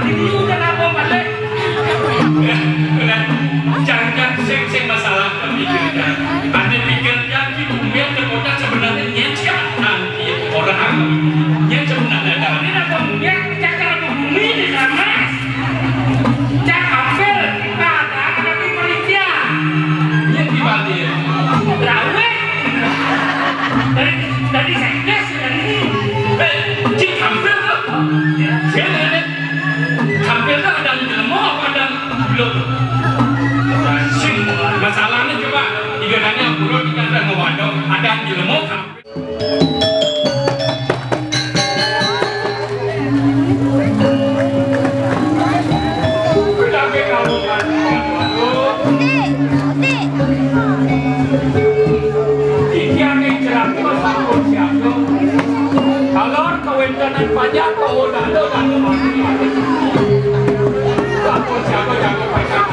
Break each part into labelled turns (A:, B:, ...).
A: ini udah apa balik? Jangan sing masalah pikirkan. Ada pikirkan di bumi terkota sebenarnya nyecah nanti orang yang sebenarnya dari bumi cakar bumi di sana. Cak apel kata nanti manusia. Yang di Bali. Rawe. Dari sekdes dari cik apel tuh. Jangan apel tuh ada lemah ada belum. Masalahnya coba ikanannya buruk ikan dan ngewadok ada di lemuk. Kalau kewenangan pajak kau dah ada mati. Aku siapa yang pajak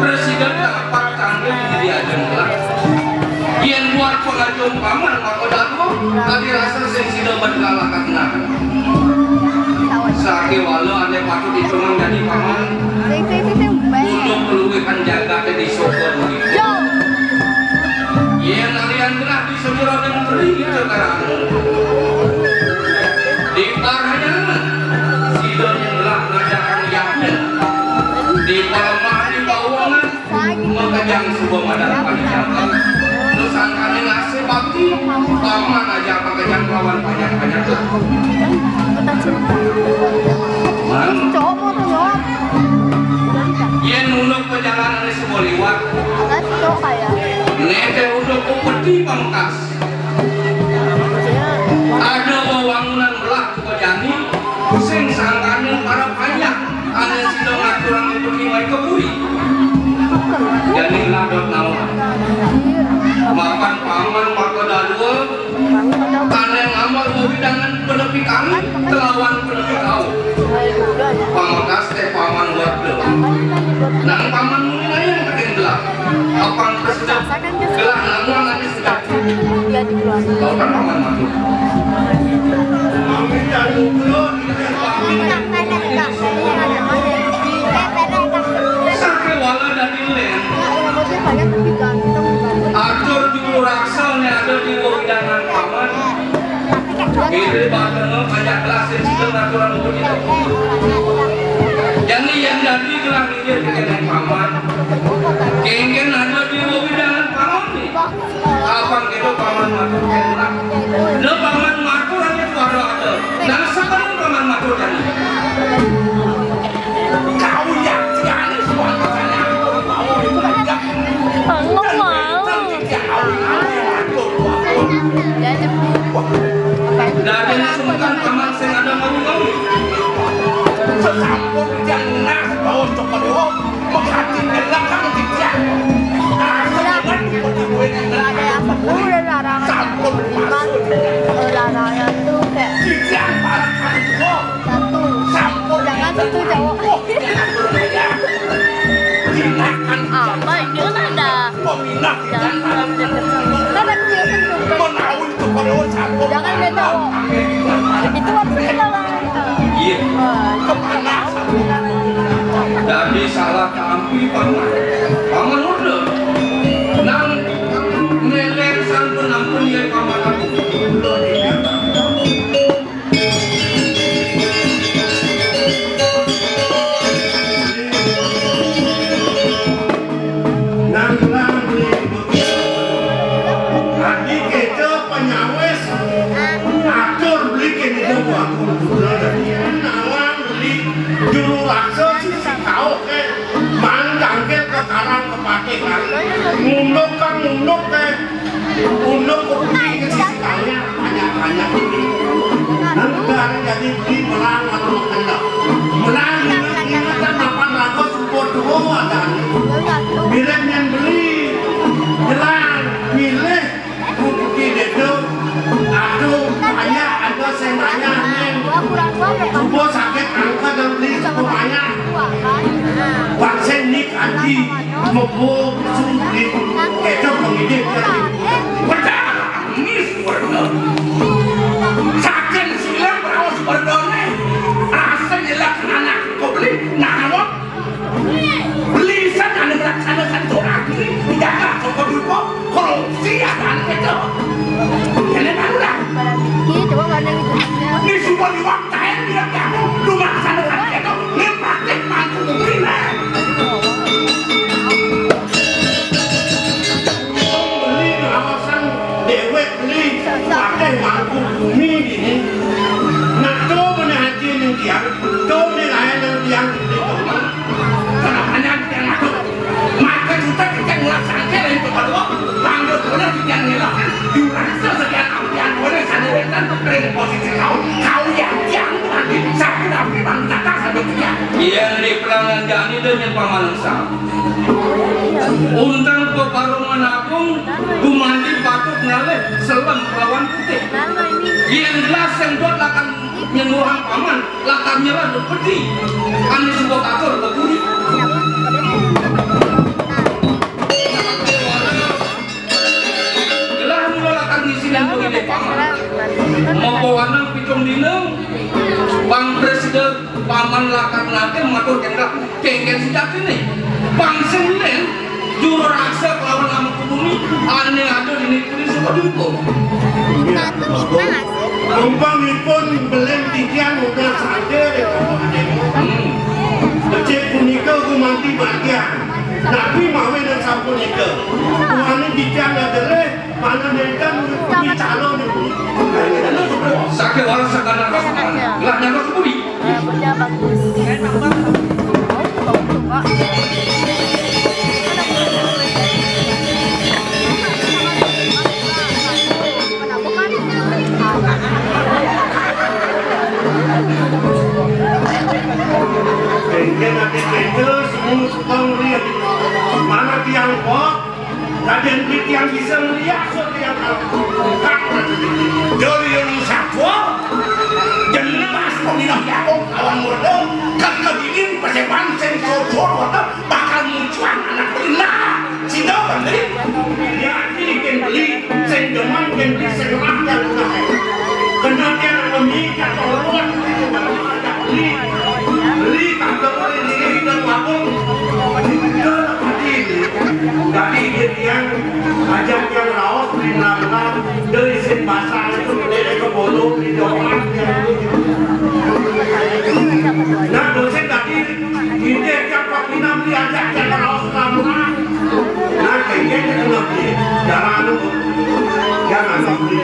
B: Presiden dapat tanggung di ajeng lah. Yen buat pengajung paman maka datu tadi rasa sensida berkalakan nah. Sake walau ane patut dicungang jadi paman. Untuk peluikan jaga di sokor begitu. Yen alian genah di segera dan beri sekarang. Di parahnya sida yang telah ngajakan yakin. Di palemah di bawangan mengajang sebuah madal panjang. Nusantara ngasih bakti paman aja pengajang lawan banyak-banyak tuh. Yen untuk perjalanan ini sebuah liwat. Nete untuk kupeti pangkas. Ada bangunan belah kejani sing sangkane para banyak ane sidang aturan untuk dimai kebui. Jadi ladot nawa makan paman maka dadua ane ngamal widangan penepi kami telawan penepi kau pangkas teh paman wadel nang paman mulai yang penting gelap apang kesedap gelap namuan ane sedap kau kan paman matu sakit wala dan ilen atur di raksalnya ada di widangan paman ini bakal banyak kelasin sedang aturan untuk itu jadi yang jadi gelang ini dengan paman kengken ada di widangan paman nih apang itu paman matur kenak lo paman matur hanya suara ada dan sekarang paman matur jadi kau yang tiada suara sana
C: không mau
B: dari sungkan paman sing ada ngomong sesampun jangan bawa cokodewo menghati belakang tidak
C: ada yang sepuluh dan larangan
B: sampun masuk
C: larangan tuh kayak
B: tidak parakan
C: satu
B: sampun
C: jangan situ jauh apa ini kan ada
B: peminat
C: jangan terlalu dekat sama dia sentuh
B: menaun cokodewo sampun
C: jangan dia jauh itu harus kita lah
B: iya kemana dari salah kampi paman paman udah
D: pakai kan ngunduk kan ngunduk kan ngunduk kok bikin sisikannya banyak-banyak nanti jadi di menang atau menang menang ini kan 800 support dua dan milih yang beli jelas milih bukti itu aduh banyak ada senanya support sakit angka dan beli support banyak vaksin ini kaji mau sulit itu pengidip
A: betul ini warna sakit silam berawas berdone rasanya lah anak kau beli nawak beli sana melaksanakan doa ini tidak ada kau berupa korupsi akan itu ini barulah ini semua diwaktain biar kamu lu melaksanakan itu ini praktik mampu beli
D: kawasan dewek beli pakai mampu bumi ini nak tu punya hati yang diam tu ni lain yang diam itu
A: hanya yang aku maka kita melaksanakan itu kedua panggil boleh kita ngelakukan dirasa sekian ampian boleh sandaran dari posisi kau yang nanti sakit tapi bang datang sampai dia
B: yang di pelanggan jani dan yang pamanangsa undang peparungan agung gumanti patut naleh selam lawan putih yang jelas yang buat lakan nyenuhan paman lakan nyerah dan peti ane sebuah atur keburi gelah mula lakan ngisi dan pengide paman mau bawanang pitung dineng bang presiden paman lakan nanti mengatur kengken sejak ini bang senen juru rasa lawan nama kubumi aneh ada di negeri suka dihukum
D: Numpang pun belum tikian udah sadar Becek punika ku manti bagian Nabi mawe dan sampun nika Kuhani tikian adalah mana mereka bicara
B: sakit orang sekadar rasukan gelah nyata kubumi
D: Kemudian nanti kender semua suka melihat mana tiang kok dan tiang bisa melihat so tiang
A: dari yang sakwa jelas peminat yakong kawan murdo kan kebikin persepan sensor waktu bakal munculan anak benar sida bandri
D: ya ini kan beli sendeman kan beli segerak dan lain kemudian memikir tolong beli kantor ini dan wabung dari yang ajak yang laos beli nama dari sen basah itu dari ke bodoh di doang nah dosen tadi ini yang papinam diajak yang laos nama nah kayaknya kena beli jangan beli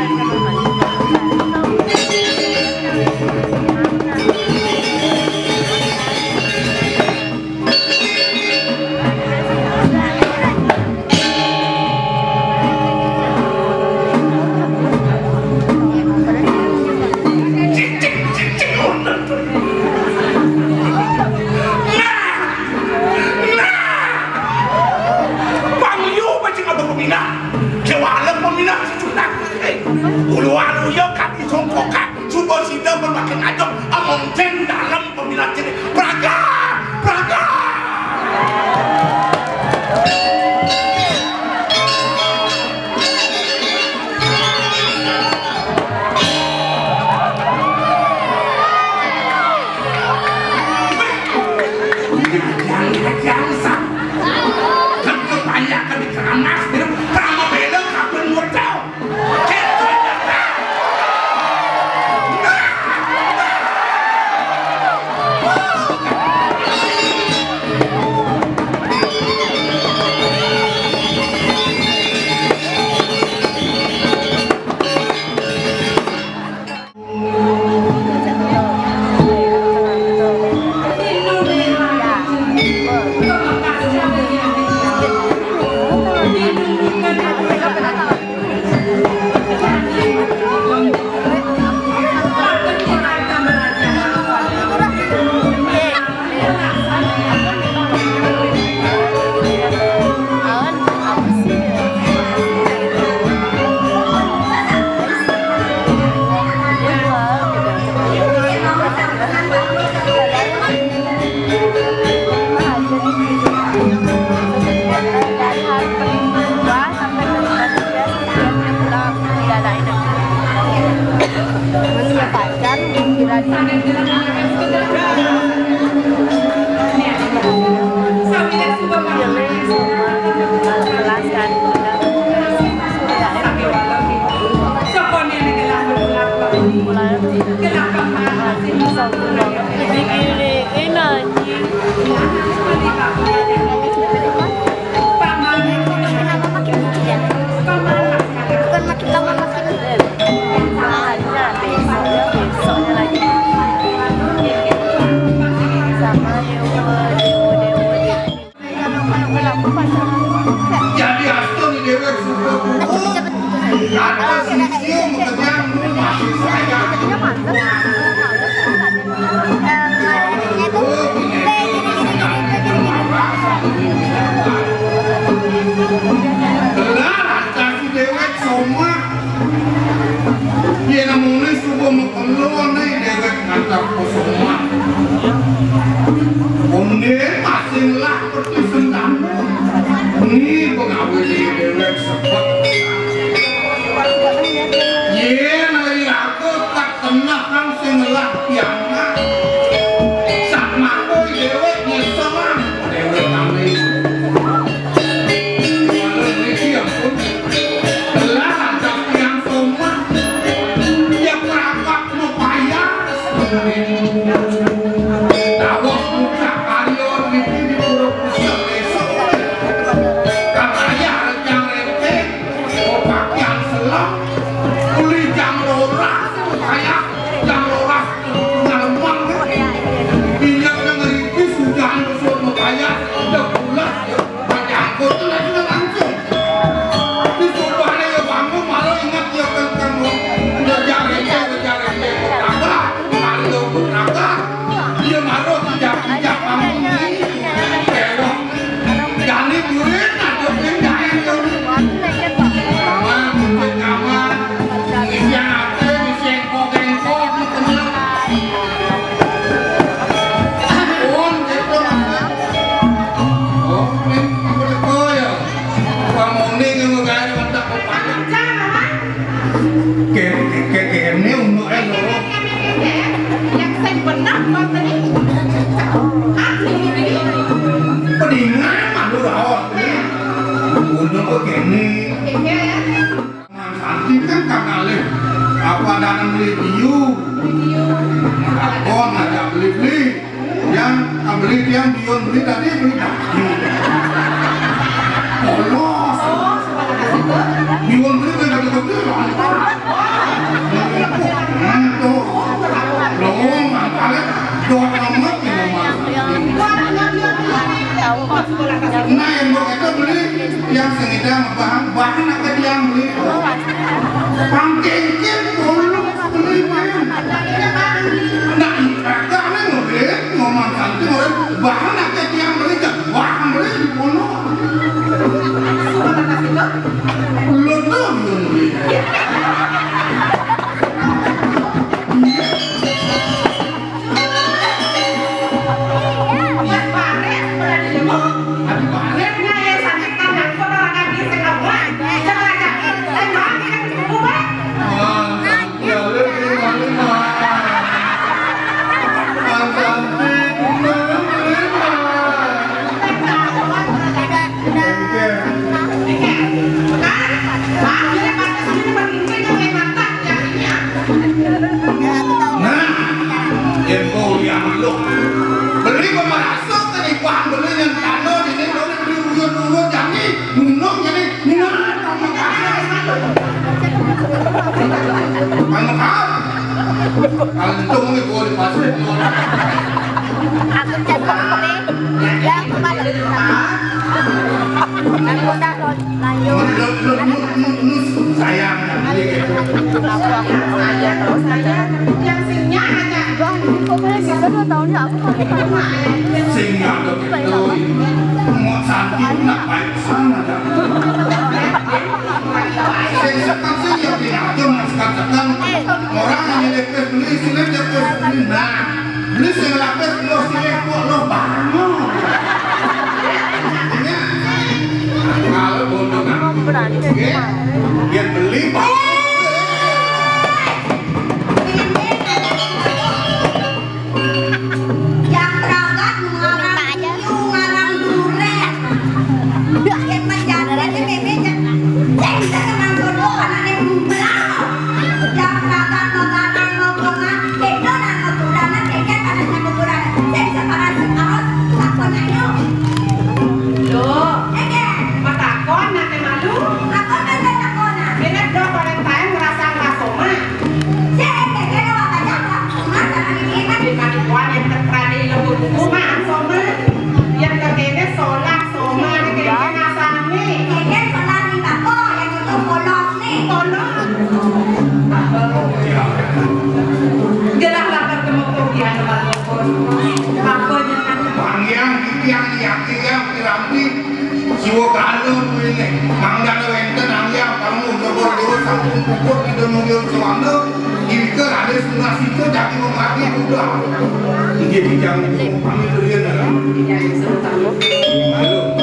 C: Bukan makin lama makin besoknya lagi sama
D: Jadi aku di dewek suka buku. Ada sisio mengenyang masih saya. Benar, kasih dewek semua. Dia namanya suka mengeluar nih dewek kata semua. Kemudian masih lah seperti sendam. Ini pengawal di dewek sebab. Ye nari aku tak tenang kan sengelah piana. Sama aku dewek nyeselang dewek kami. Walau ini yang pun telah tapi yang semua yang perangkat mupaya dawak muka karyon ini di buruk pusat besok. Katanya yang repek, opak yang selam, uli jam lorak, kayak jam lorak ngalembang. Minyak yang ngeripis hujan besok mukanya, udah bulat, menyangkut lagi langsung. Disuruhnya ya bangun malah ingat ya kan kamu udah jaremnya, naga, malu naga, dia malu tidak bangun ini, kerong, jadi duit ada pindahin yang kamar, mungkin kamar, isian apa, isian kok, kenyang. Oh, gitu oh, ini boleh koyo. Kamu nih ngegaya mantap kepanjang. Kene untuk elo. Pedingan malu rawat. Untuk kene. Santi kan kanale. Apa dana beli biu? Aku ada beli. Yang beli yang bion beli tadi beli daging. Polos. Bion beli tadi gede tuh. Loh, makanya dua nomor di rumah. Nah, yang begitu beli yang sengidang bahan apa yang beli? Pangkengkin dulu beli bahan. Nah, mereka nih ngeliat ngomong santi ngeliat bahan apa yang beli kan? Bahan beli di pulau. Lo tuh beli. Beli pemerasuk kenipuan beli yang tanah ini beli uyun-uyun jadi nunung jadi kamu kantung ini gua di pasir
C: aku jatuh yang kepala aku udah lanjut
D: sayang
C: yang singnya aja kok boleh sih 2 tahunnya aku
D: singnya udah gitu mau santi nak baik sana dah sekan sih yang diatur sekan orang yang lepes beli sini lepes beli nah beli sini lepes lo sini kok lo bangun kalau bodoh kan dia beli jiwa kalun ini manggana wenten angyang kamu coba dewa sampun pukul di dunia selama ini ada setengah situ jadi mengerti udah ini bijang pamit durian dalam halo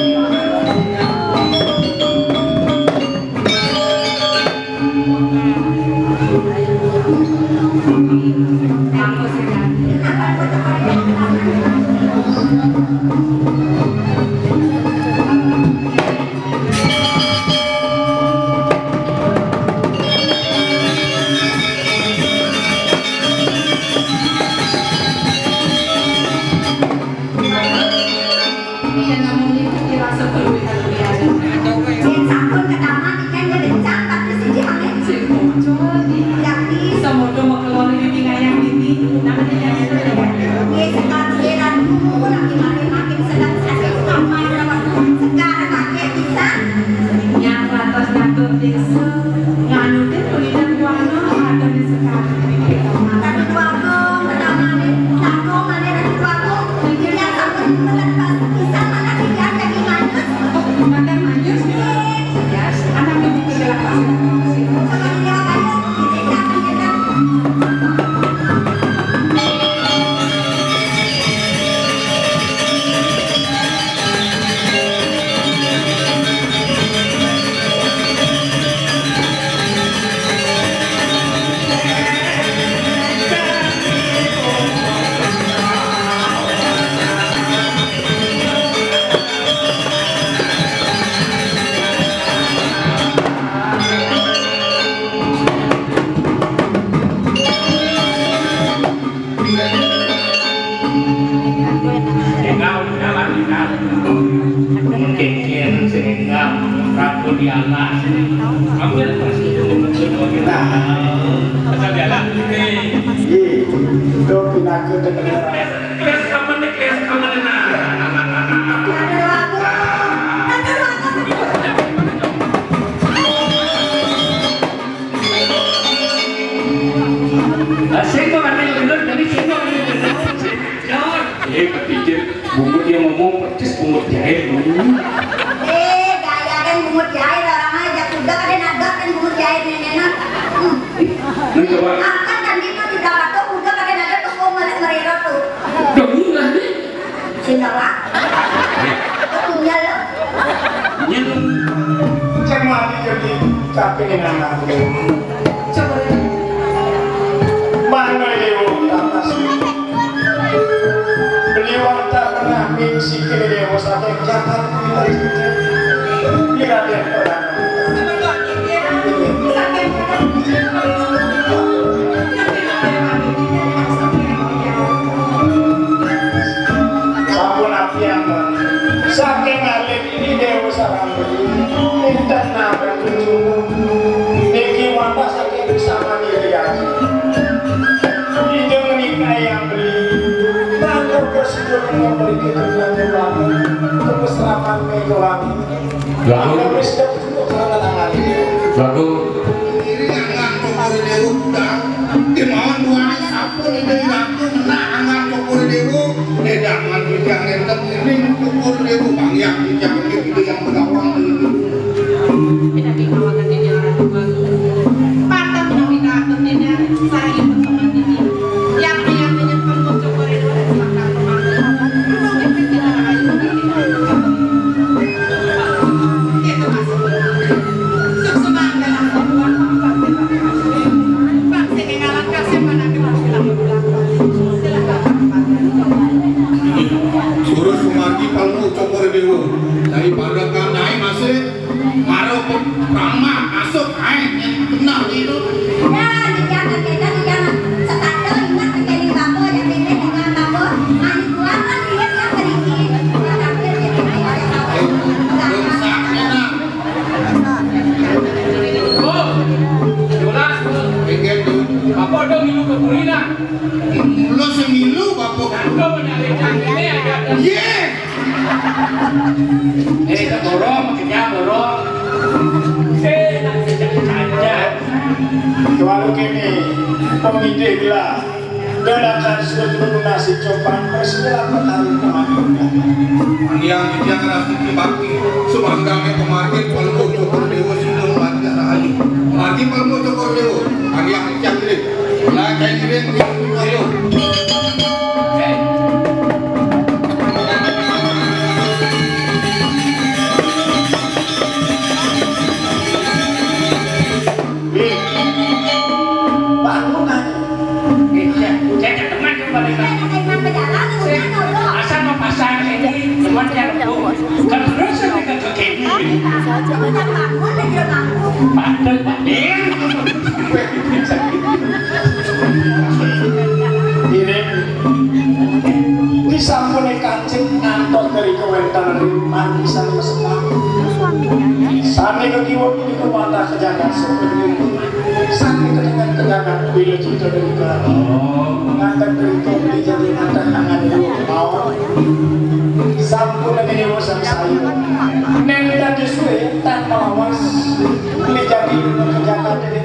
D: Dadakan sudah lunasi cobaan segala perkara kemarin.
B: Yang dia ngerasa dibakti semanggangnya kemarin kalau cokor dewa sudah mati rahayu. Mati kalau cokor dewa, yang cakri, lah kayak gini ayo.
A: Asal mau pasang ini cuman yang kan terus mereka ke kini pandai pandai
D: ini sampun kancing ngantor dari kewentan mandi sama semak sami kekiwat ini kemana kejagaan seperti sami kedengan kejagaan bila kita dari kelapa mengantar dari topi jadi ngantar hangat dari bawah sampun lagi dewasa saya nenda disuai tanpa lawas ini jadi kejagaan dari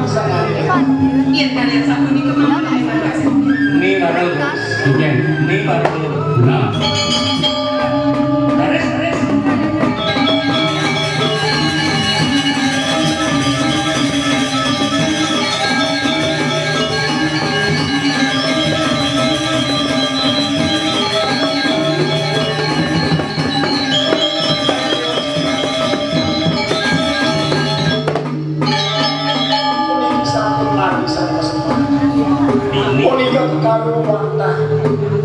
D: sangat
C: Iya, kalian sampun ini kemana?
A: ini baru ini baru nah terus
D: kalau wantah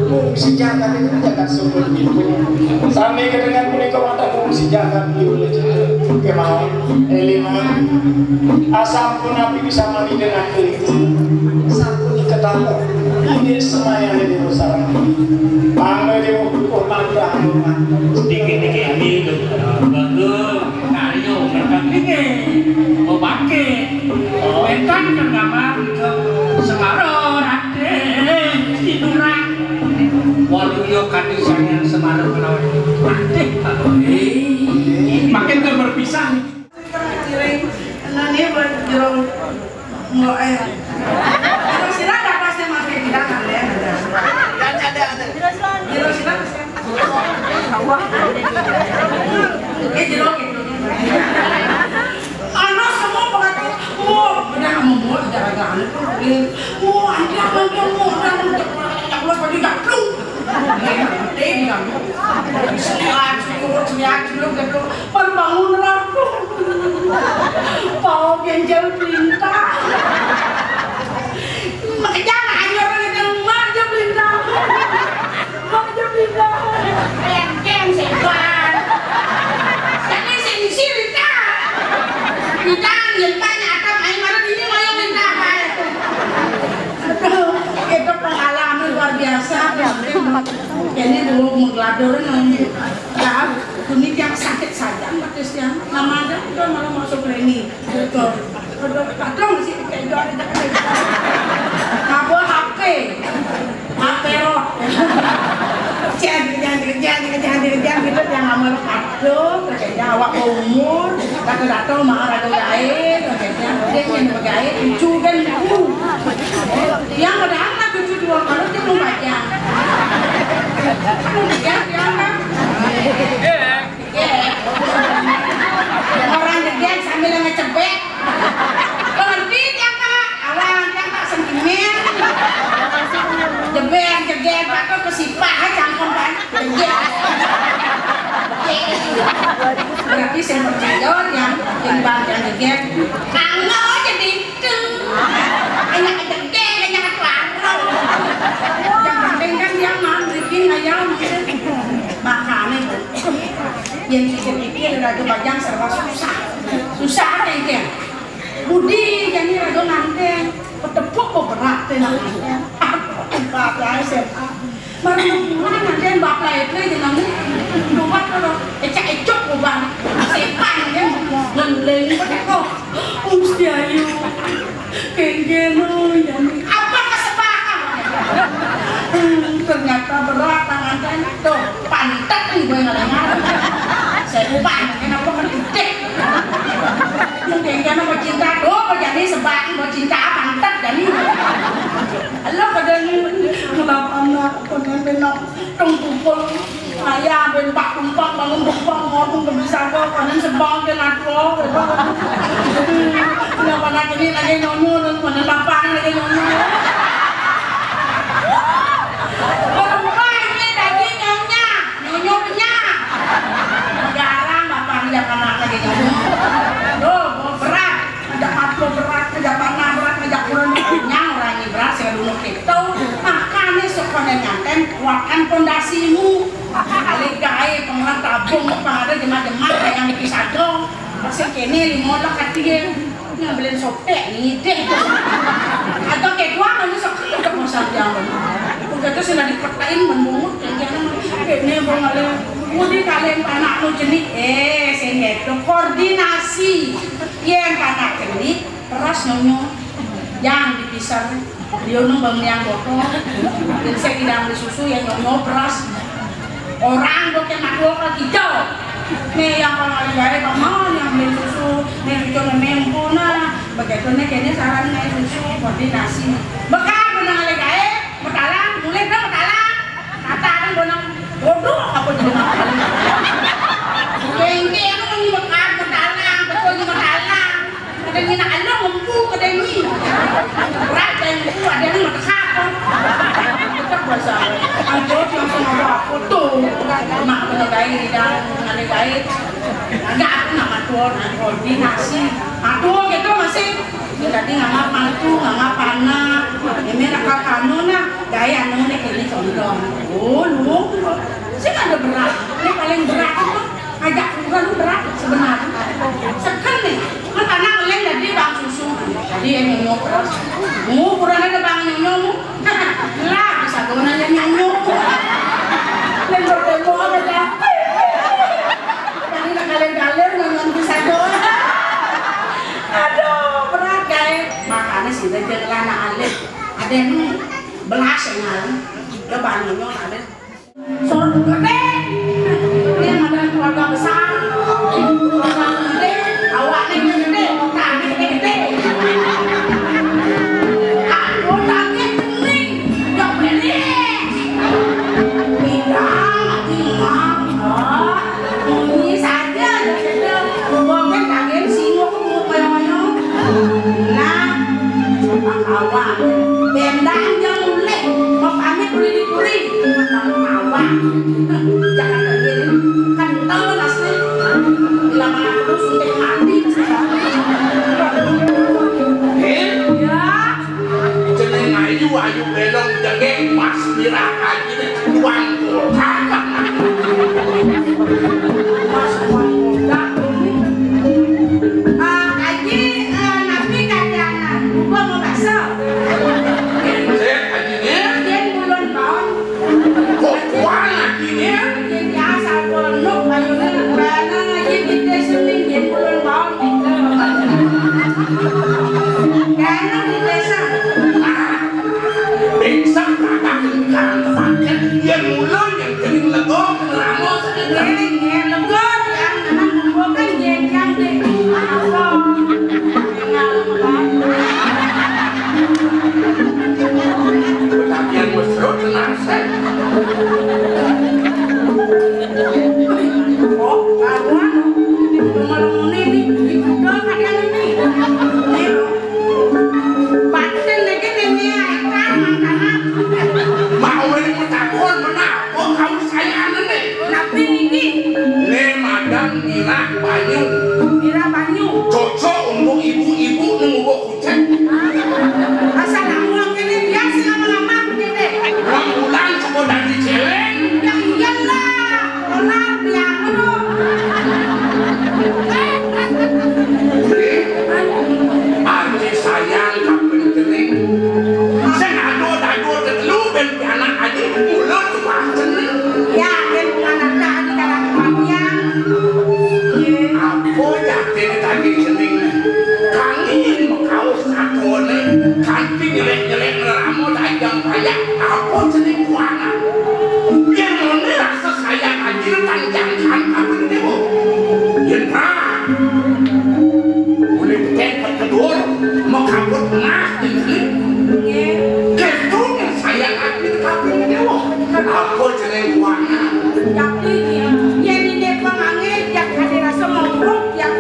D: fungsi jagat itu jagat seperti itu sampai kedengar punika wantah fungsi jagat itu kemauan elemen asam pun api bisa mandi dengan itu sampun diketahui ini semua yang ada di usaha bangga di ukur mantra
A: sedikit-sedikit ini bagus karyo mereka ini mau pakai mekan ke kamar ke Semarang waluyo kadisanya Semarang melawan makin kan berpisah
C: Nani berjerong mau jerong silang tak pasti makin tidak kan ya ada jerong silang jerong itu anak semua pengatur mau benar mau jaga-jaga mau anda mau yang luas baju gaplung bangun rapuh mau genjel perintah makanya ayo orang yang manja perintah kem sepan tapi sini kita tanya akan main mana ini mau minta itu pengalaman luar biasa ini dulu menggelador ya kuning yang sakit saja maksudnya nama ada itu malah masuk ke ini betul kadang sih kayak itu ada apa HP roh jangan gitu yang lama aduh kayaknya awak umur datang marah ada gaib kayaknya dia yang gaib juga itu yang ada anak cucu dua kalau dia belum baca orang gede sambil ngecebek lebih ya kak awalnya kak sentimen jebek pakai kesipah cangkem kan berarti saya percaya yang bagian gede kalau jadi itu hanya gede hanya kelantong yang penting kan dia mau bikin ayam makanan yang pikir-pikir udah kebajang serba susah kayaknya budi jadi rado nanti ketepuk kok berat bapak SMA mana nanti bapak itu dengan luar kalau ecak-ecok ubah sepan ya ngeleng kok usia ayu kengkeno apa kesepakan ternyata berat tangan tuh pantat nih gue ngelengar saya ubah kenapa kan gede mungkin karena mau cinta doh mau jadi sebab mau cinta pantat jadi lo kadang matwo. Kenapa nak ini lagi nyonya, mana bapak lagi nyonya. Perempuan ini lagi nyonya punya. Jarang bapak ngajak anak lagi nyonya. Duh, berat, ngajak matwo berat, ngajak panah berat, ngajak kurang nyang orang ini berat, saya dulu gitu. Makanya sekolah nyanten kuatkan pondasimu. Kali gaya pengelan tabung apa ada jemaah-jemaah kayak yang dipisah dong. Masih kene limola katanya ngambilin sopek nih deh. Atau kayak gua kan sekali ke pasar jalan. Udah tuh sudah dipertain menbungut dan jangan kene mau ngalih. Mudi kalian anak lu jenik sehingga itu koordinasi yang anak jenik peras nyonya yang dipisah. Dia nunggu yang botol. Dan saya tidak ambil susu yang nyonya peras. Orang bukan makhluk hijau. Nih yang kalau gaya kamu yang beli susu, nih itu memang na. Begitu nih kayaknya saran nih susu koordinasi. Bekal benang gaya, bekalan, mulai dong bekalan. Kata kan benang bodoh apa jadi bekalan. Kengke aku mau bekal bekalan, betul ni bekalan. Ada ni nak ada mampu ada ni. Berat dan mampu ada ni mata kapal. Tetap bahasa. Aduh yang sama foto. Mak menegai dan menegai. Agak aku nama tuan koordinasi. Aduh gitu masih. Jadi ngapa mantu, ngapa anak. Ini nak kamu nak gaya anu ni kini condong. Oh lu, sih ada berat. Ini paling berat itu. Ajak kurang berat sebenarnya. Sekarang nih, kan anak lain jadi bang susu. Jadi yang nyonyok terus. Kurang ada bang nyonyok. Lah bisa gunanya nyonyok. Lain bertemu apa dah? Tadi nak galer-galer nyonyok bisa doang. Aduh berat guys. Makanya sih dia jelana alit. Ada yang belas yang lebar nyonyok ada. Sorot gede. Ini ada keluarga besar. Keluarga gede. Awaknya gede. Tangan gede. Aku tangan kening. Jok beres. Bidang, imam. Bunyi saja. Mungkin tangan sini aku mau koyong-koyong. Nah, awak. Bendang yang mulai. Mau pamit puri-puri. Awak. Jangan begini. Kental nasnya. Bila mana perlu suntik mati. Ya.
D: Jeneng ayu belong jengeng pas diraka gini tuang kotak.
C: Mas tuang kotak ini. Aji nabi kadang gua mau bakso.
D: Encet ajinya.
C: Dia bulan tahun.
D: Kok kuang ajinya?
C: Dia biasa bulan nuk ayunya bana aja kita sering dia bulan tahun kita. Karena di desa.
D: Desa kakak kengkang kepaket yang mulut yang kening lego kenamo sedang.
C: Ini legot yang anak membuatkan jengkang deh. Apa?
D: Kejadian mesra tenang saya.
C: Oh, kawan, malam ini udah kadang ini. Batin lagi nih kan makanan.
D: Mau ini takon menako kamu sayang nih.
C: Nabi ini
D: Nih madam Mira Banyu.
C: Mira Banyu.
D: Cocok untuk ibu-ibu nunggu kucing.
C: Asal ngomong ini biasa lama-lama begini.
D: Bulan coba dari celeng.
C: Yang iyalah, orang bilang itu.
D: Aji sayang kapan kening. Saya ado terlalu ben anak aji mulut cuma kening.
C: Ya, kan anak di dalam kematian.
D: Apa jatuh tadi kening? Kangin kau satu nih. Kanti nyelek ngeramu dayang kayak apa kening kuana? Yang mana rasa sayang aji tanjangkan kapan dewo? Yentra. Boleh bukan kedua mau kabut nah ini. Ketunya sayang aji kapan dewo? Apa kening kuana?
C: Tapi yang ini dia pemangil yang ada rasa ngomong yang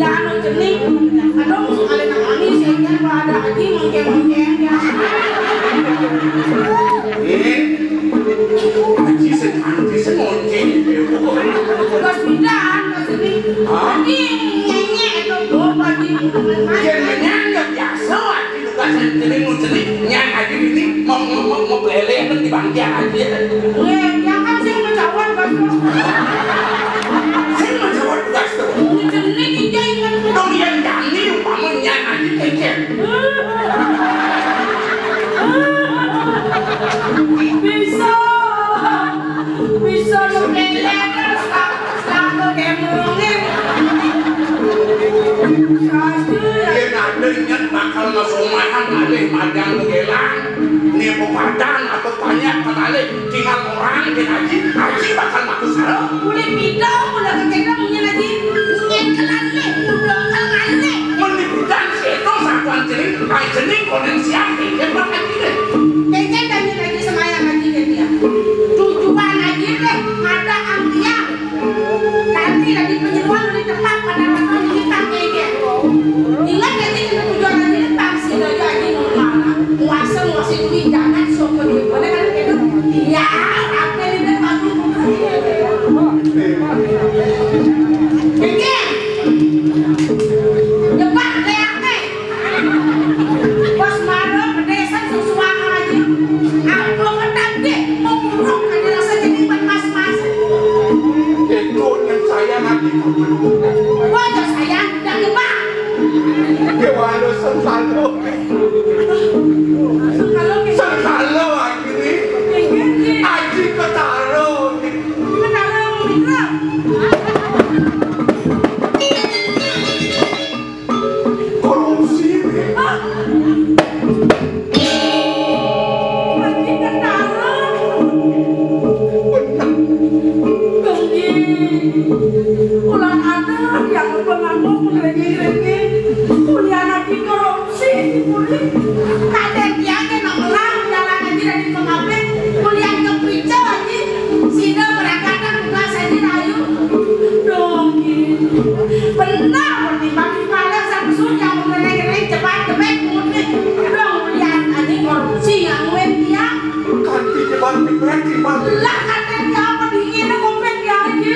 C: anu jening aduh sekali nangani sehingga kalau ada haji mengke-mengke ya
D: haji semongke
C: terus bidaan kesini haji nyenye itu bawa haji
D: jenengnya nggak biasa haji juga jening nyang haji ini mau belele kan di bangkia haji
C: yang kan sih menjawab kan
D: saya menjawab tugas tuh
C: jening dia ingat
D: dong yang jani umpamanya haji kecil
C: bisa ngelelekan selalu demongin
D: dia ada ingat bakal ngesomahan alih madang ngegelang ini pepadan atau banyak kenalih tinggal orang di haji bakal maku sarap
C: boleh bidang udah kekena punya lagi ngekelan nih udah kelan nih
D: menipukan setong satuan jening konen siang keknya bakal gini
C: keknya dan lagi semayang lagi dia tujuan lagi deh ada angkia nanti lagi penyeluan di tempat pada waktu ini kan keknya ingat nanti kita tujuan lagi di taksi lagi lagi normal nguasa duit jangan soko duit boleh kan itu ya apa ini deh aku keknya cepat leak nih bos marah pedesan sesuatu aja aku ketangkeh mau buruk kan dirasa jadi mas-mas
D: itu yang saya nanti
C: wajah saya dan gebak
D: kewalo sengkalo sengkalo akhirnya aji ketaro korupsi
C: ulang ada yang pengamuk lagi kuliah lagi korupsi kadang dia nak ulang jalan aja dari pengambil kuliah ke pica aja sida berangkatan tugas aja rayu dong benar bertimbang malas samsul yang mengenai cepat kebek murni dong kuliah aja korupsi yang wen dia
D: kanti cepat
C: lah kadang dia apa dingin kompet dia aja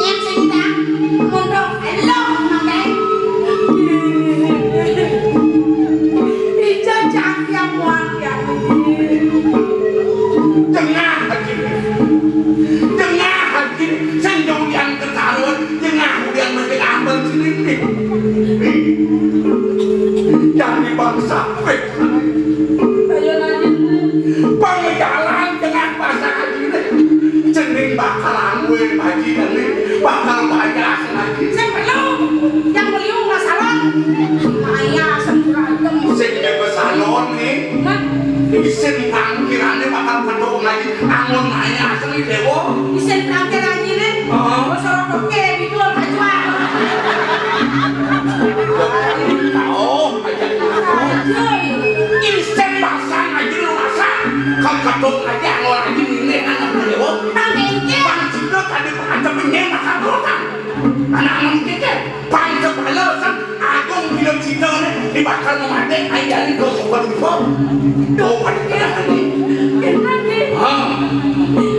C: em sinh ra con đâu phải lâu mà đây đi chơi chán kia ngoan kìa
D: tengah haji senjong yang ketaruan tengah kemudian mereka ambil sini jadi bangsa fek
C: ayo lagi
D: pengejalan dengan bahasa haji jening bakal angwe haji ini bakal bayar lagi
C: saya perlu yang beliau nggak salah ayah semburatem
D: sehingga ke salon nih isin pangkirannya bakal kedua lagi angon ayah asli dewo
C: isen terakhir lagi nih sorot oke gitu aja
D: tahu aja isen bahasa aja lu masa kau kedua aja angon aja ini anak dewo bang cina tadi pengancam penyeng maka berotang anak kita bang kepalasan agung bilang cina ini bakal memakai ayah ini dosa berdua doa pada kenangan ini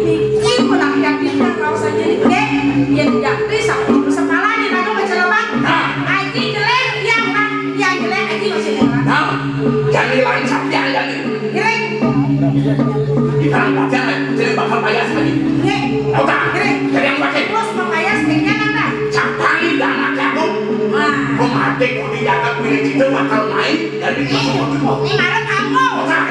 C: Niki pulang yakinnya kau saja nih deh yang jadi sama sepalanya lalu kecelakaan aji jelek yang jelek aji masih jelek
D: jadi lancar yang jadi
C: jelek
D: di dalam bagian jadi bakal bayar lagi otak jadi yang pakai
C: bos membayar steknya nanda
D: campani dan anak aku memakai kudi jaga pilih itu bakal naik jadi masuk
C: ini marah kamu
D: otak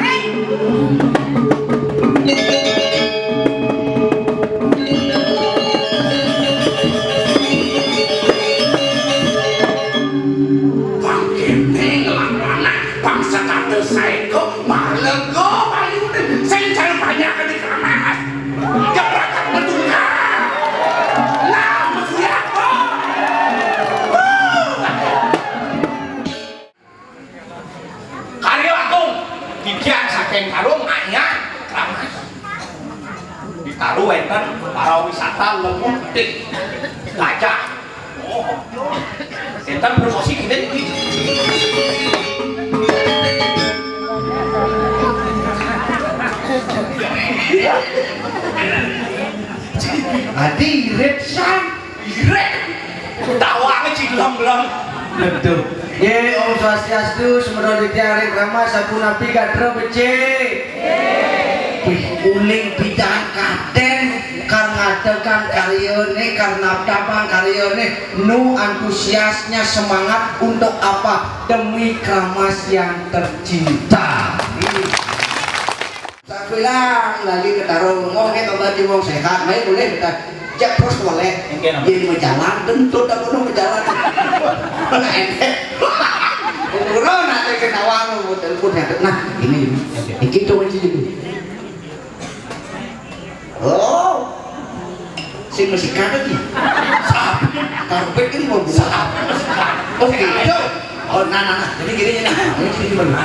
D: bangsa kata saya kok malah kok paling saya cari banyak di keras gebrakan menunggu nah mesti aku karya aku dikian saking karung hanya keras ditaruh enten para wisata lembut gajah
B: Setan promosi kita ini.
D: Adi irit san.
B: Irit. Tawa ngeci gelang-gelang.
D: Betul. Ye Om Swastiastu, Semana Ditya Rama Sapunapi Gadro becik. Uling bidang kaden karena tekan karyone karena tapang karyone nu antusiasnya semangat untuk apa demi Kramas yang tercinta. Saya bilang lagi ke Tarung ngomongnya kabar di wong sehat, baik boleh kita cek terus boleh. Jadi berjalan tentu tak perlu berjalan. Mana ente? Urun nanti kenawang mau telepon ya. Nah ini tuh aja dulu. Oh, si masih kada sih. Sapi, karpet ini mau buat. Oke, itu. Oh, nah. Jadi gini. Ini gimana?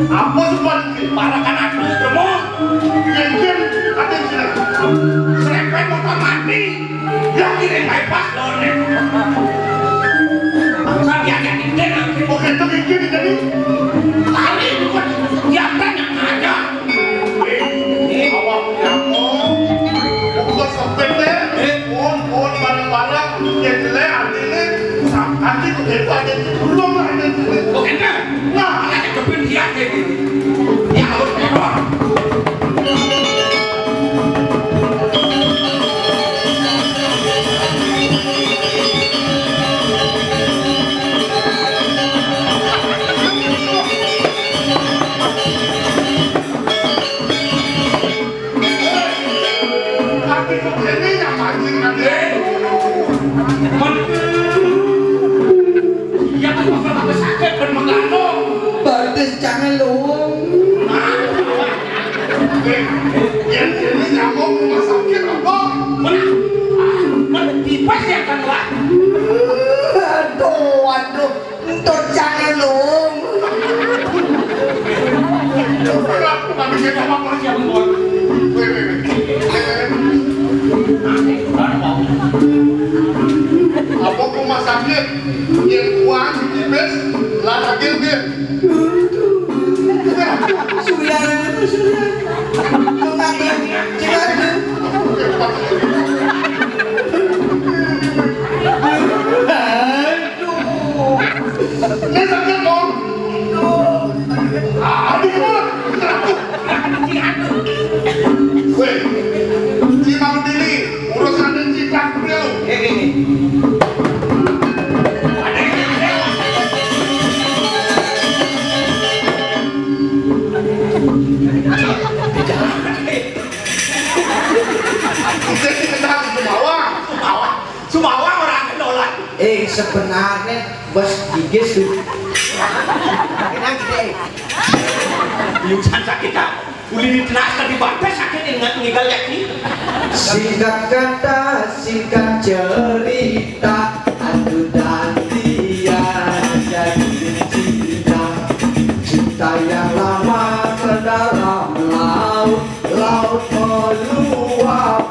D: Apa sebab
B: Parakan aku bermu.
D: Mungkin ada yang sila
B: Serempet motor mati. Yang kirim bypass lone. Sampai agak gede.
D: oke itu mungkin jadi
B: Kali bukan siapa yang ada.
D: awak kamu bukan sepeda pun barang-barang yang jelek artinya nanti kita ada belum ada
B: Bukan nah, ada kebun hias ini. Ya harus keluar.
D: ini yang mancing ada
B: Ya kan bapak sakit bermegano.
C: Bagus jangan luang.
D: yang ini nyamuk rumah sakit apa
B: Tipes ya kan lah.
C: Aduh, untuk jangan luang.
D: tapi kita apa sih yang buat apa rumah sakit yang kuat tipes lah sakit dia
C: Surya itu surya. Kenapa? Jangan.
D: ini sakit dong adik gimana? weh Cimang Dili urusan dan citak beliau jadi kenal
B: Sumawa orang kendolan.
C: Sebenarnya bos gigis tuh. Enak gede.
B: Yusan sakit tak. Uli ditenaskan di batas sakit ingat meninggal yaki.
C: Singkat kata, singkat cerita, adu dan dia jadi cinta. Cinta yang lama ke dalam laut, laut meluap.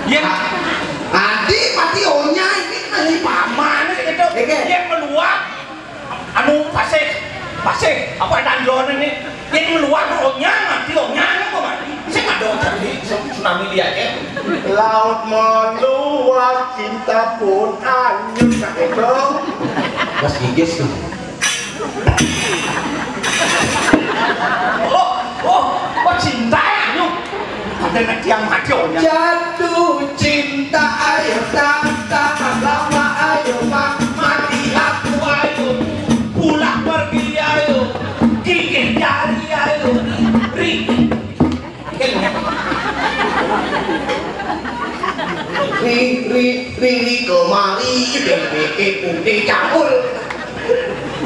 B: Ya,
C: Adi mati onya ini masih
B: paman itu. Yang meluap. Anu pasir apa danjon ini yang meluap ohnya mati kok mati. Saya nggak ada tadi tsunami dia aja.
D: laut meluap cinta pun hanyut kakek bro
C: bos gigis tuh.
B: Oh cinta ya lu.
D: dengan tiang maconya.
B: Jatuh cinta ayo tak lama ayo mati aku ayo pulang pergi ayo gigit jari ayo ri kemari putih campur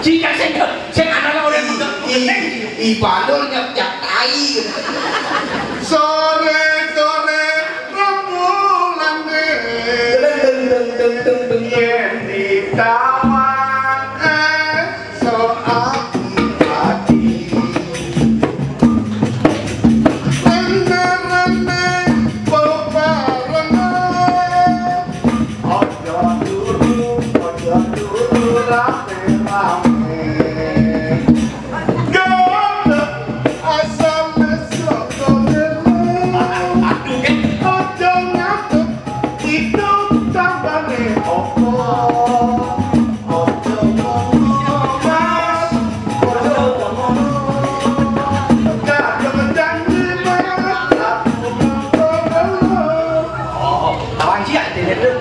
D: Jika saya adalah orang yang
B: Ibalul nyap tai
D: sore rembulan yen ditawan soal hati rene bebareng ojo dulu rame-rame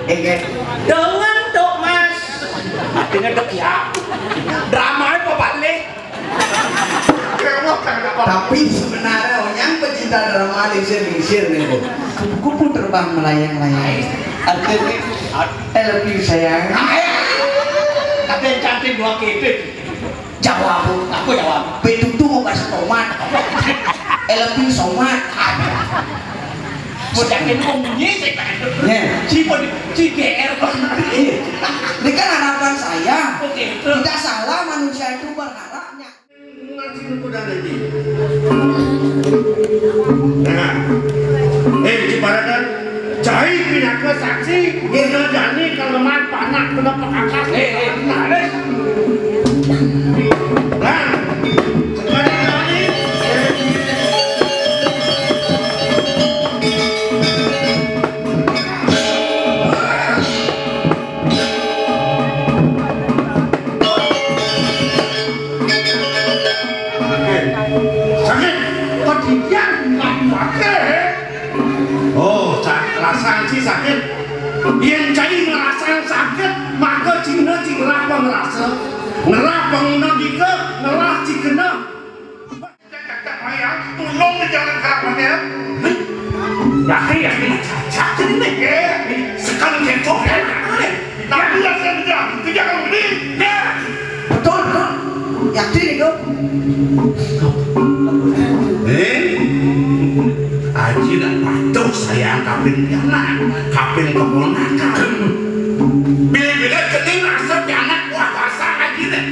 B: dengan dok mas dengan dok ya drama apa balik tapi sebenarnya yang pecinta drama lisir nih bu kupu terbang melayang-layang lebih sayang
D: tapi yang cantik dua kepit
B: jawab
D: aku jawab
B: betul tuh mau kasih tomat lebih somat
D: mau yakin ngomongnya sih si GR
B: ini kan harapan saya
D: oke
B: tidak salah manusia itu berharapnya
D: Ciparakan jahit pindah ke saksi kena jani kelemahan panak kena pekakak nares nah sekarang jani sakit ketidian nggak pakai oh rasaan si sakit yang jadi ngerasain sakit maka cina ngerapa ngerasa ngerapa ngerika ngerah cikena kakak ayah tolong jangan kerapannya yakin sakit ini sekarang ketok ya tapi rasa tidak kamu ini
B: betul yakin itu
D: Aji nak patuh sayang kapin anak, kapin keponakan. Bila-bila celing asap anak wah basah aji deh.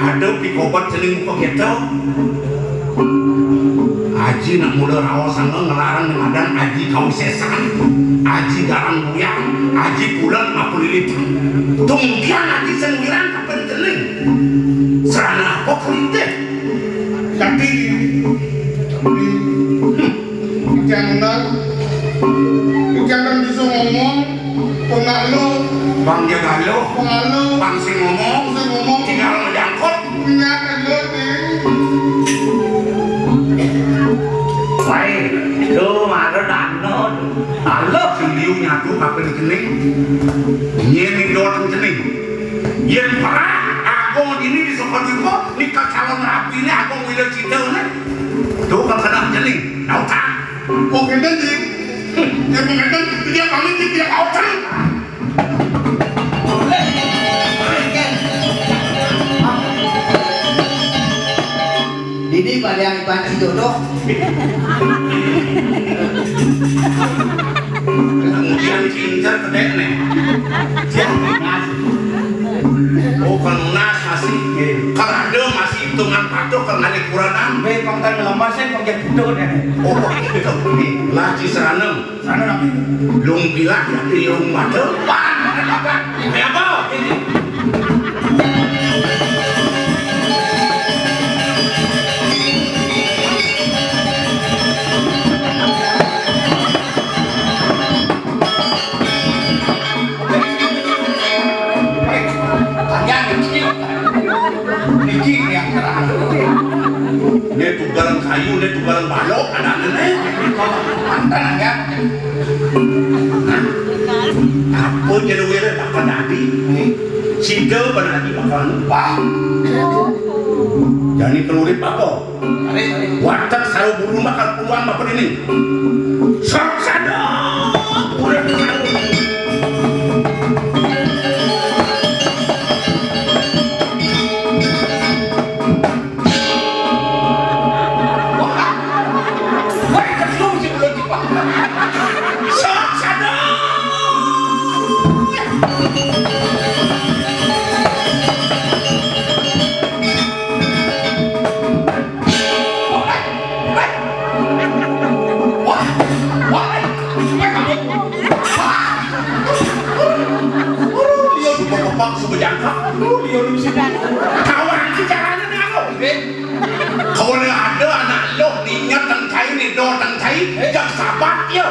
D: Ada pikobat celing kok gitu. Aji nak mula rawa sangga ngelarang mengadang aji kau sesan, aji garang buyang, aji pulang apa lilipan. Tunggian aji senwiran kapin celing. Serana apa kulitnya? Tapi jangan bisa ngomong pengalu bang jagalo bang sing ngomong tinggal ngejangkut minyak lo baik lo marah dano alo siliu nyatu kapel jening nyening dorong jening yen parah aku ini di sopan itu nikah calon rapi ini aku wilih cita tuh kan kena jening nauta oh kita jing yang mengatakan dia kami tidak kautan
B: ini pada yang panci dodok
D: kemudian cinta kedek nih oh kan nas masih kalau ada masih hitungan patuh karena ada kurang
B: konten melemah saya konten butuh deh
D: oh itu nih laci seranam lung pilah ya di lung patuh kayak apa
B: yang terang
D: Ini tunggalan kayu, ini tunggalan balok, ada-ada mantan agak. Apa jadi wira bakal dadi? Single pada lagi bakal lupa. Jadi kelurit apa? Watak saru buru bakal puluhan apa ini? Sok sadar, udah tahu. Kawan caranya ni aku. Kalau ada anak lo niat dan cai ni do dan cai, jak sabat ya.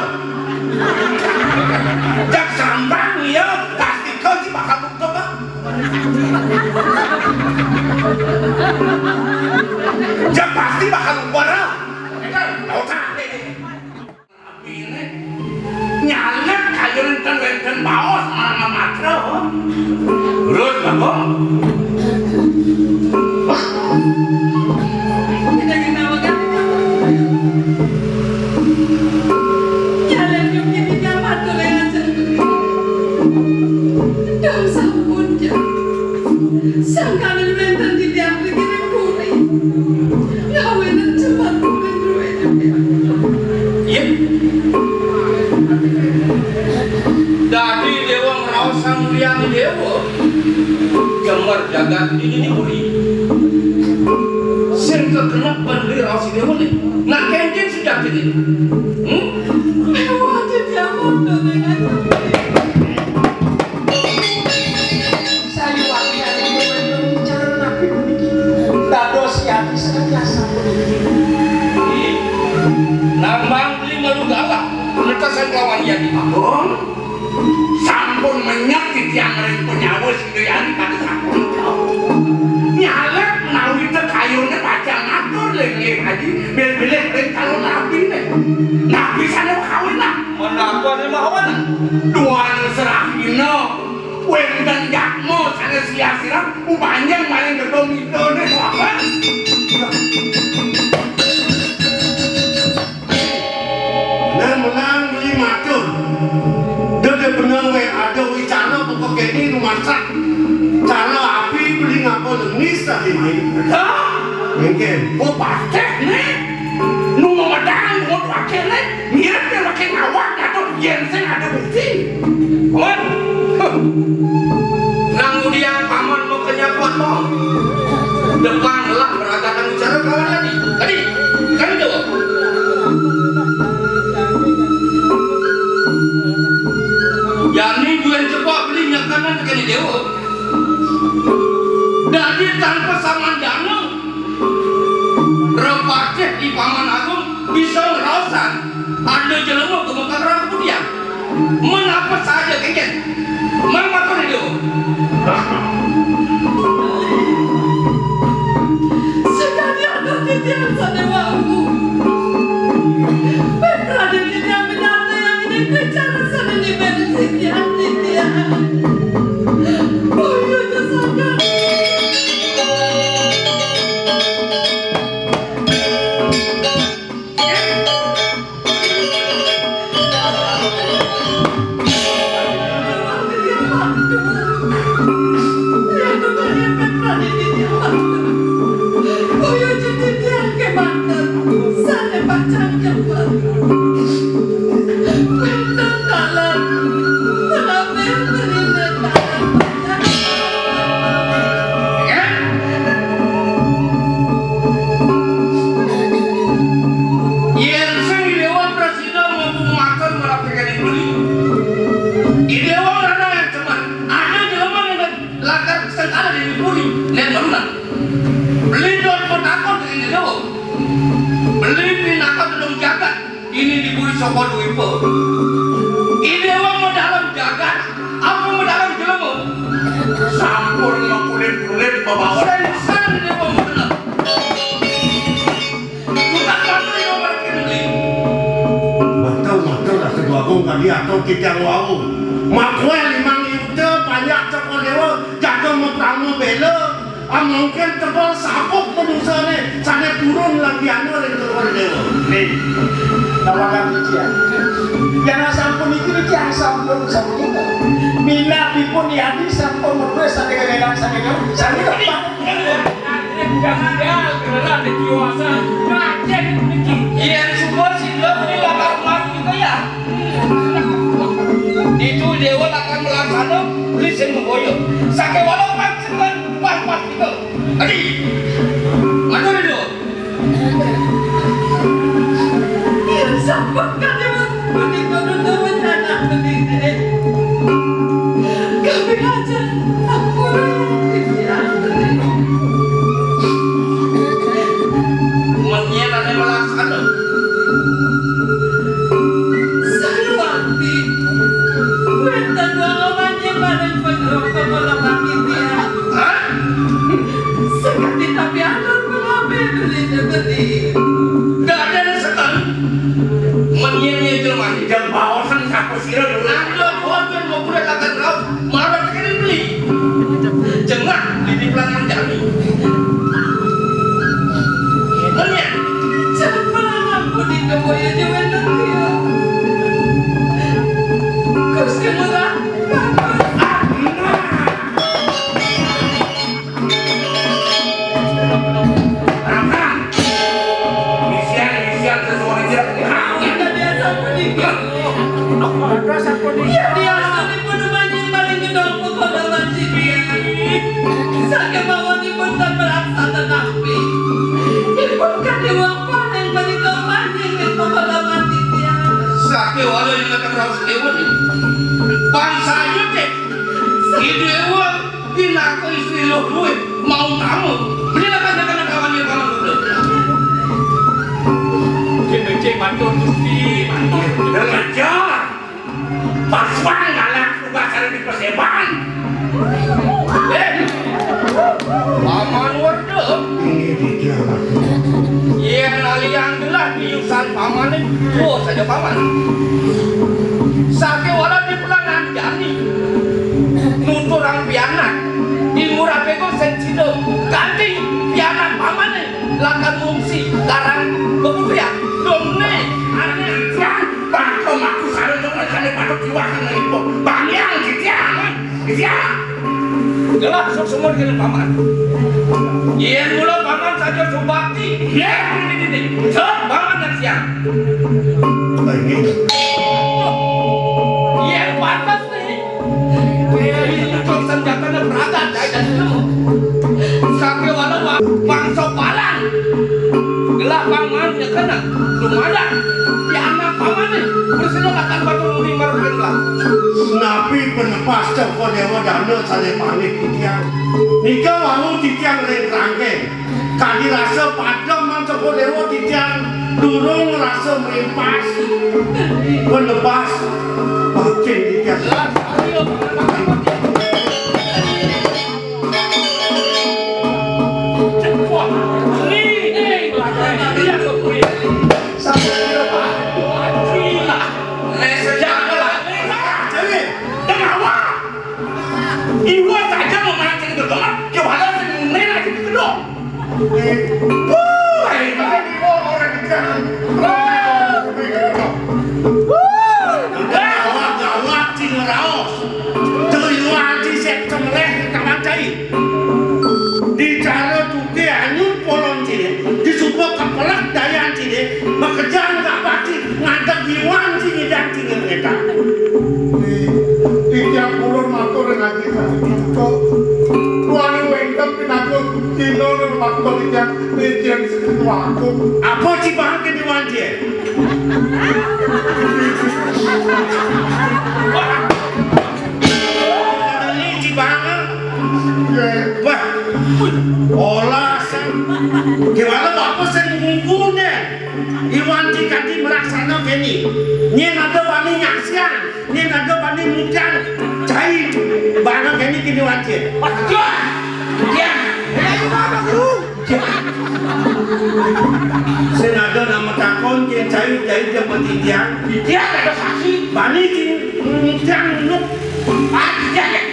D: Jak sambang ya, pasti kau si bakal buka apa? Jak pasti bakal lupa. Tahu tak? Nyala kayu renten bawah sama matra. Terus apa?
C: Kita kenapa kan? Jalan yung kinikamar tuloy aja. Daw sabun dyan. Sangkalan renten di diang bikin kuri. Ngawin ang cepat kumin
B: Iya. Dari dewa merasa mulia ni dewa. Gambar jagat ini diberi. Sen terkena benda rasa dewa ni. Nak kenjen sudah ini.
C: Mewah jadi amun dengan saya wangi ada yang cara nabi begini. Dados yati sekiasa
B: Nambang beli malu galak. Penetasan lawan yang dibangun. Sampun menyakit yang lain penyawa sendirian pada sampun kau. Nyalek menawi itu kayunya pacang ngatur lagi haji. Bila-bila kalau nabi ni. Nabi sana kawin lah. Menapa ni mawan? Dua serah ino. Wen dan jakmo sana sia-sia. Ubanyak maling gedong itu ni apa?
D: Menang beli matur. Dia benang ada wicara pokok ini masak. Cara api beli ngapa lenis tadi main. Mungkin.
B: Oh pasti ni. Nunggu medang buat wakil ni. Mirip dia wakil awak atau jensen ada bukti. Kawan. Nanggu dia paman mau kenyapot mau. Depan lah beradakan bicara kawan tadi. Tadi. Kan itu. Yani gue cepat beli nyakanan ke dewa. Dari tanpa saman dana. Repatnya di paman agung bisa ngerasan. Ada jelema ke muka kerang kemudian. Menapa saja kengken. Mama kau ni dewa.
C: sekali ada titian sadewa aku. Berada di dalam menata yang ini kecara sana di benda sekian titian. Oh ya jasangkan.
B: Ini diburi sokon wipo. Ini orang mau dalam jagat, apa mau dalam jelemu? Sampun mau kulit-kulit bawa. Sen dia mau benar.
D: atau tidak wau. Makwe limang itu banyak cokol dewa jatuh mutamu bela. Mungkin cokol sapuk manusia ni sana turun lagi anu dari cokol dewa. Nih,
E: tawakan dia. Yang sampun itu dia sampun kita. Mina pun diadi sampun berdua sampai kegelang sampai ke sampai depan.
A: Jangan kerana dewasa ngajen begini.
B: Iya semua sih ini lakar emas juga ya. Itu dewa akan melaksana lisen memboyo. Sake walau pancingan pas itu. Adi, mana dulu?
C: Iya sampun kan dewa begitu dulu tanah begini. Kami aja aku
B: Menyelan yang melaksana.
C: Sarwati, kuentan wangawannya bareng penuh kepala kami dia.
B: Hah?
C: Sekali tapi anak mengambil beli.
B: Gak ada sekali. Menyelan jelma jam bawasan siapa sirah dulu. Ada bukan mau pura lakukan kau marah sekali beli. Jengah di pelanggan jami. Menyelan.
C: Jangan aku di keboya jawan dia. Kursi murah.
B: Misian sesuai jerak ni.
C: Kita biasa menikah. Iya dia sekali pun banyak paling gedong pengalaman si dia. Saya bawa di pun tak melaksana nabi. Ibu kan dewa paling paling kebanyakan dengan pengalaman si dia.
B: Sake walau yang kata kerana sedewa ni. Bangsa Yudek. Idewa bina ke istri lo duit mau tamu. Bila kan kawan yang kawan dulu.
A: Cek mantul mesti mantul.
B: Dengar. Paswan galak tugas ada di perseban. Paman waduh.
D: ini dia.
B: Yang alian gelah diusan paman ni. Oh saja paman. Sake walau di pulangan jani. Nuturang pianak. Imurah pego sencido. Ganti pianak paman ni. Lakan mungsi. Larang kemudian. Domne. Aneh. Pak aku sarang dengan kali patok diwakan itu. Bangyang gitu. Gelah semua dengan paman. Iya mula paman saja subakti. Iya ini. Paman dan siang.
D: Ini.
B: Iya panas nih. Itu senjatanya beragam dan itu. Sampai walau bangsa palan. Gelah pamannya kena. Belum ada. Di anak paman nih. Bersihlah akan batu muling baru kenal.
D: Nabi penepas cokol dewa dana saya panik titiang. Nika wau titiang lain rangke. Kali rasa padam man cokol dewa titiang. Durung rasa melimpas. Penepas. Makin titiang.
B: Ayo paman. Ibu saja memancing gedong, kewala seneng lagi di gedong.
D: Gawat di ngeraos. Tuyuan di sektor meleh kawan cai. Di cara tuke anyun polon cile, di subuh kepelak dayan cile, bekerja nggak pasti ngadep iwan cile dan cile mereka. Tiap bulan matur ngaji itu. Tuan wengkem pinakut kino dan matur tiap tiap sekitu aku. Apa sih bang ke diwan dia? Ini di bang. Wah, olah sen. Gimana bapak sen ngumpulnya? Iwan dikati melaksana gini. Nyen ada wani nyaksian, nyen ada wani mudan. Cai, barang gini kini wajib. Dia, sen ada nama takon, nyen cai dia petidian. Dia ada saksi, bani kini. Jangan nuk.
E: Aja yang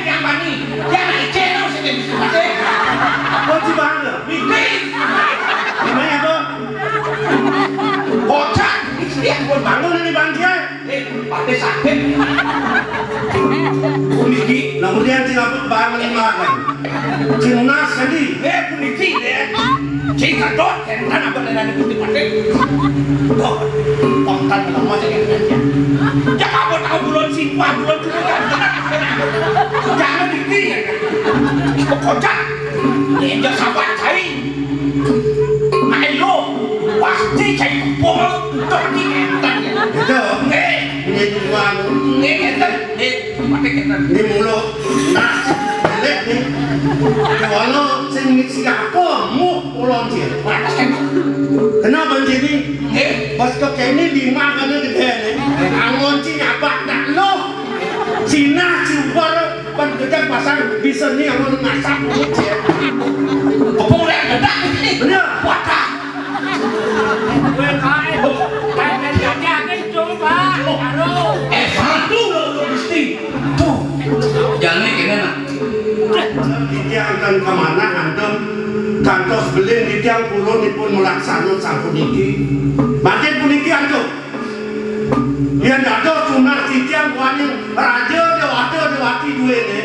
E: yang bani. Jangan channel sedih sedih.
D: Kau di mana?
E: Mikir.
D: Gimana kau?
E: Kocak. Istri pun
D: Bangun ini bangkit.
E: Pati sakit.
D: Puniki, kemudian singapura bangun makan. Cinas kali.
E: Puniki deh. Jika dot kan tanah beneran itu pati. Dot. Tongkan lama saja kan. Ya kamu tahu bulan simpan bulan itu kan. Jangan dipikir. Kocak. Dia sahabat saya. Ayo, pasti saya kumpul. Tapi entar.
D: Itu. Ini tuan.
E: Ini entar. Ini pakai entar.
D: Ini mulut. Nah, lek ni. Kalau sing siapa mu ulon dia. Kenapa jadi? Pas kau kini lima kan ni dia ni. Angon Cina apa tak lo? Cina cuba pan kerja pasang bisa ni angon masak dia.
E: Apa boleh ada?
D: Benar.
E: Wadah. Satu lo mesti. Tuh. Jangan kena nak.
D: Dia akan kemana antum? Kantos belin di tiang puluh ni pun melaksanakan sang puniki. Makin puniki antum. Yang ada sunat di tiang kuanin raja dewati dua ni.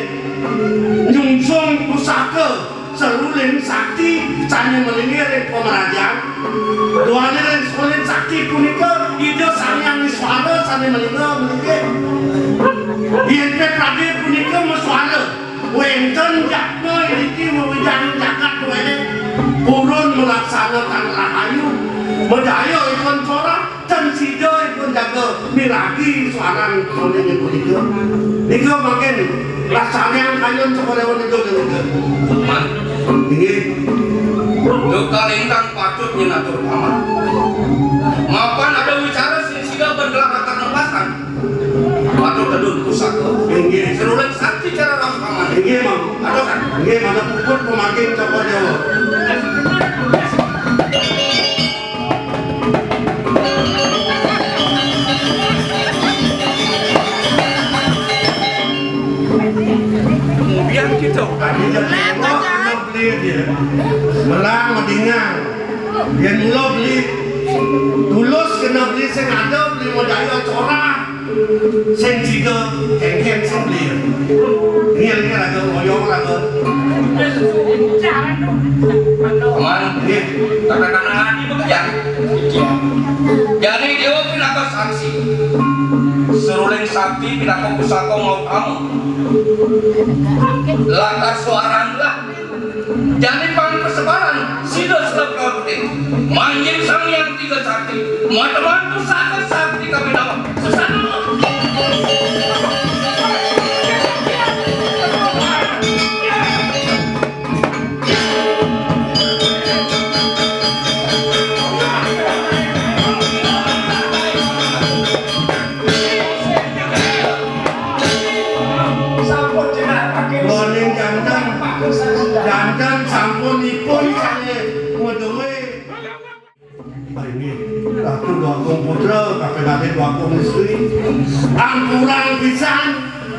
D: Nyungsung pusaka seruling sakti sani melingir pemerajaan. Dua ni seruling sakti punika ide sanyang suara sani melingir. Yang pekade punika suara. Wenten jakno iki mewujudkan jagat duene purun melaksanakan rahayu medaya ikon corak dan sido ikon jaga miragi suarang oleh ibu itu niku makin rasanya kayun sekolah itu
B: Man,
D: ini
B: duka lintang patut nyenatur paman. Mapan ada bicara sida bergelak lepasan. Patut tedun pusaka.
D: ini
B: Seruling sakti cara ram paman.
D: ini mam
B: Ada kan?
D: ini mana pukul pemakin sekolah Jawa.
B: Biar gitu.
D: Tadi jadi mau beli dia, melang medingang, dia mula beli, tulus kena beli sing ada beli modal corah, sing tiga heng sing beli. Ini yang kita lagu oyong lagu.
B: Paman,
D: Ini
B: kadang-kadang hati bekerja. Jadi dewa pinaka saksi. Seruling sakti pinaka pusaka mau kamu. Langkah suaran lah. Jadi pang persebaran sido selap kau penting. Manjim sang yang tiga sakti. Teman-teman pusaka sakti kami dapat. Susah dulu.
D: loning jantan sampunipun saya ngedewe. Ini aku dua putra, kakek-kakek dua istri. Ampuran pisan,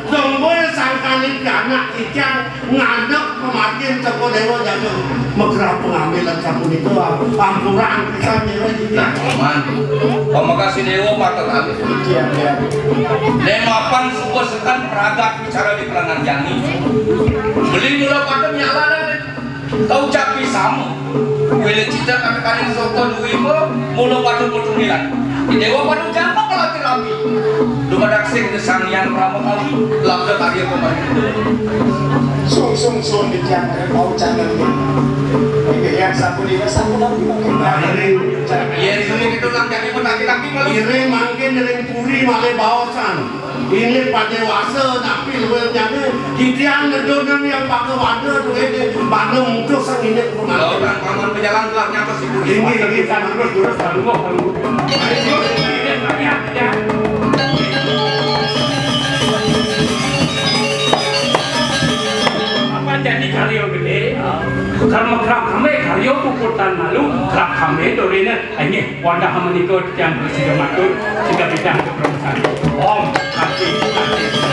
D: semua sangkani anak icang ngadep kemarin toko dewa jatuh megerap pengambilan sabun itu ampuran pisan
B: Nah, paman, pemakasih dewa patut habis. Lemapan sebuah sekan peragak bicara di pelangan jani. Beli mula patut nyala dan kau capi sama. Bila cita kakak-kakak soto duwimo mula patut mutulilan. Di dewa patut jambak rapi-rapi. Dua daksing desang yang ramah kali labda karya kemarin.
E: Sung di tiang kau jangan ni. Ini yang sapu lagi makin
B: Iya, semua itu lang jadi menaki-naki malu.
D: ini makin dari puri malah bawasan. Ini pada dewasa tapi lebih jadi kita ngedonan yang pakai wadah tu ini pada muncul sang ini
B: Kalau
D: rumah.
B: kan paman berjalan keluarnya ke si budi.
D: Ini
A: Terus lalu. Apa jadi karyo gede? Kalau kerap kami karyo puputan malu kerap kami dorina ini wadah menikut yang bersih matur jika bidang kepromosan. Om,
D: Raden.